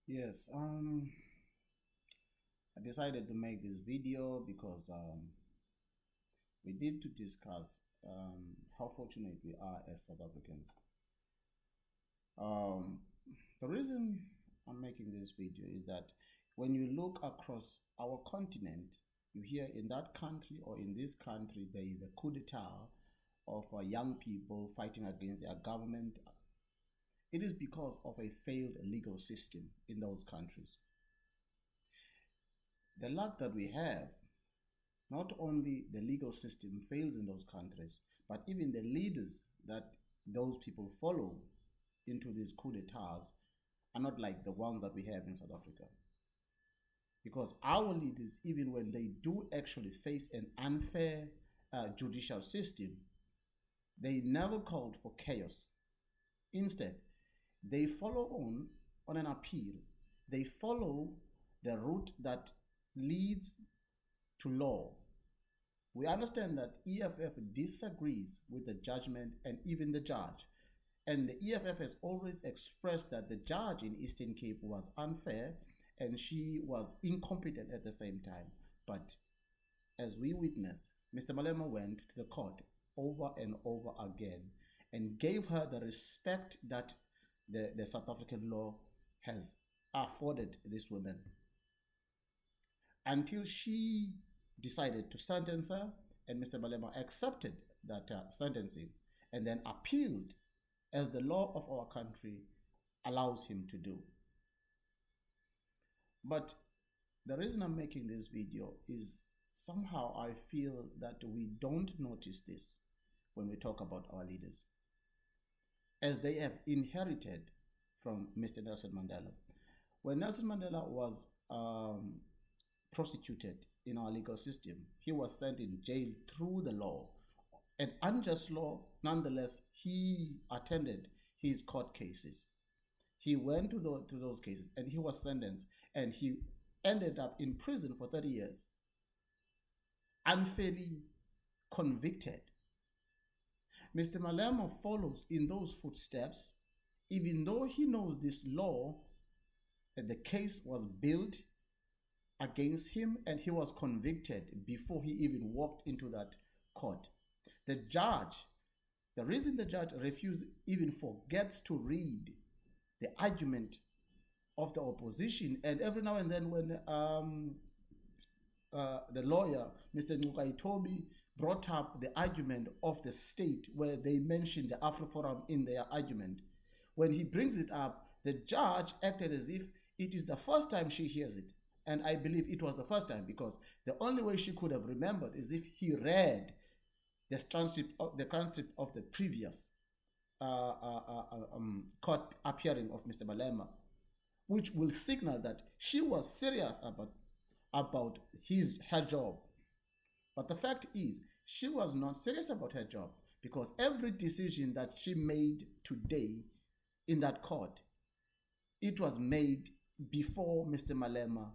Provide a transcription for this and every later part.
Yes, I decided to make this video because we need to discuss how fortunate we are as South Africans. Um, the reason I'm making this video is that when you look across our continent, you hear in that country or in this country there is a coup d'etat of young people fighting against their government. It is because of a failed legal system in those countries. The luck that we have, not only the legal system fails in those countries, but even the leaders that those people follow into these coup d'etats are not like the ones that we have in South Africa. Because our leaders, even when they do actually face an unfair judicial system, they never called for chaos. Instead, they follow on an appeal. They follow the route that leads to law. We understand that EFF disagrees with the judgment and even the judge. And the EFF has always expressed that the judge in Eastern Cape was unfair and she was incompetent at the same time. But as we witnessed, Mr. Malema went to the court over and over again and gave her the respect that the South African law has afforded this woman until she decided to sentence her, and Mr. Malema accepted that sentencing and then appealed as the law of our country allows him to do. But the reason I'm making this video is somehow I feel that we don't notice this when we talk about our leaders, as they have inherited from Mr. Nelson Mandela. When Nelson Mandela was prosecuted in our legal system, he was sent in jail through the law, an unjust law. Nonetheless, he attended his court cases. He went to those cases and he was sentenced, and he ended up in prison for 30 years, unfairly convicted. Mr. Malema follows in those footsteps, even though he knows this law, that the case was built against him and he was convicted before he even walked into that court. The judge, the reason the judge refused, even forgets to read the argument of the opposition, and every now and then when the lawyer, Mr. Nkukaitobi, brought up the argument of the state where they mentioned the Afro Forum in their argument, when he brings it up, the judge acted as if it is the first time she hears it. And I believe it was the first time, because the only way she could have remembered is if he read the transcript of the previous court appearing of Mr. Malema, which will signal that she was serious about her job. But the fact is, she was not serious about her job, because every decision that she made today in that court, it was made before Mr. Malema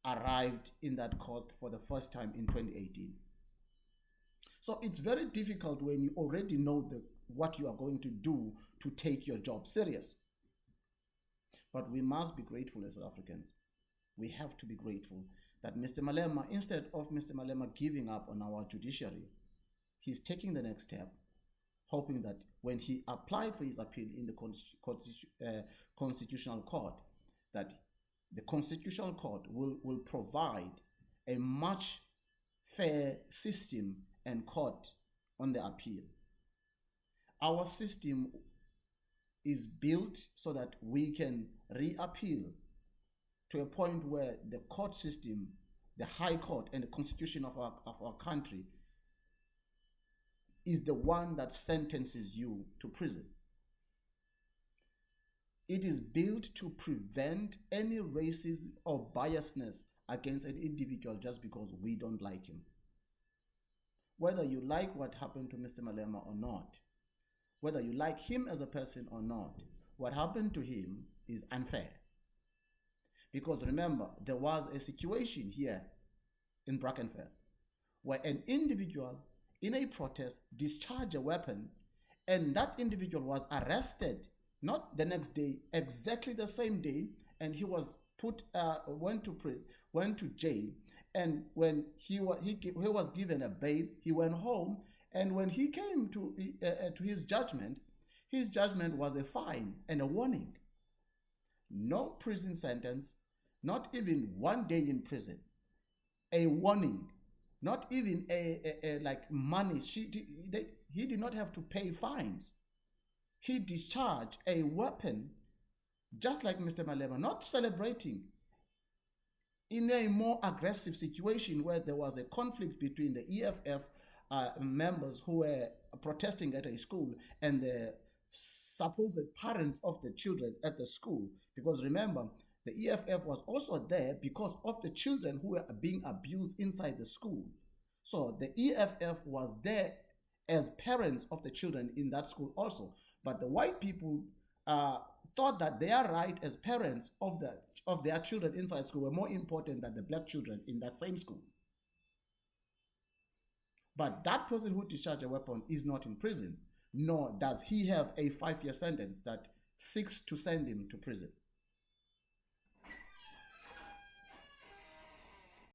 arrived in that court for the first time in 2018. So it's very difficult when you already know what you are going to do to take your job serious. But we must be grateful as South Africans. We have to be grateful that Mr. Malema, instead of Mr. Malema giving up on our judiciary, he's taking the next step, hoping that when he applied for his appeal in the Constitutional Court, that the Constitutional Court will provide a much fair system and court on the appeal. Our system is built so that we can reappeal to a point where the court system, the High Court and the Constitution of our country is the one that sentences you to prison. It is built to prevent any racism or biasness against an individual just because we don't like him. Whether you like what happened to Mr. Malema or not, whether you like him as a person or not, what happened to him is unfair. Because remember, there was a situation here in Brackenfell where an individual in a protest discharged a weapon, and that individual was arrested, not the next day, exactly the same day, and he was went to jail. And when he was given a bail, he went home. And when he came to his judgment was a fine and a warning. No prison sentence, not even 1 day in prison. A warning, not even a like money. He did not have to pay fines. He discharged a weapon, just like Mr. Malema, not celebrating, in a more aggressive situation where there was a conflict between the EFF members who were protesting at a school and the supposed parents of the children at the school. Because remember, the EFF was also there because of the children who were being abused inside the school. So the EFF was there as parents of the children in that school also. But the white people thought that their right as parents of their children inside school were more important than the black children in that same school. But that person who discharged a weapon is not in prison, nor does he have a 5-year sentence that seeks to send him to prison.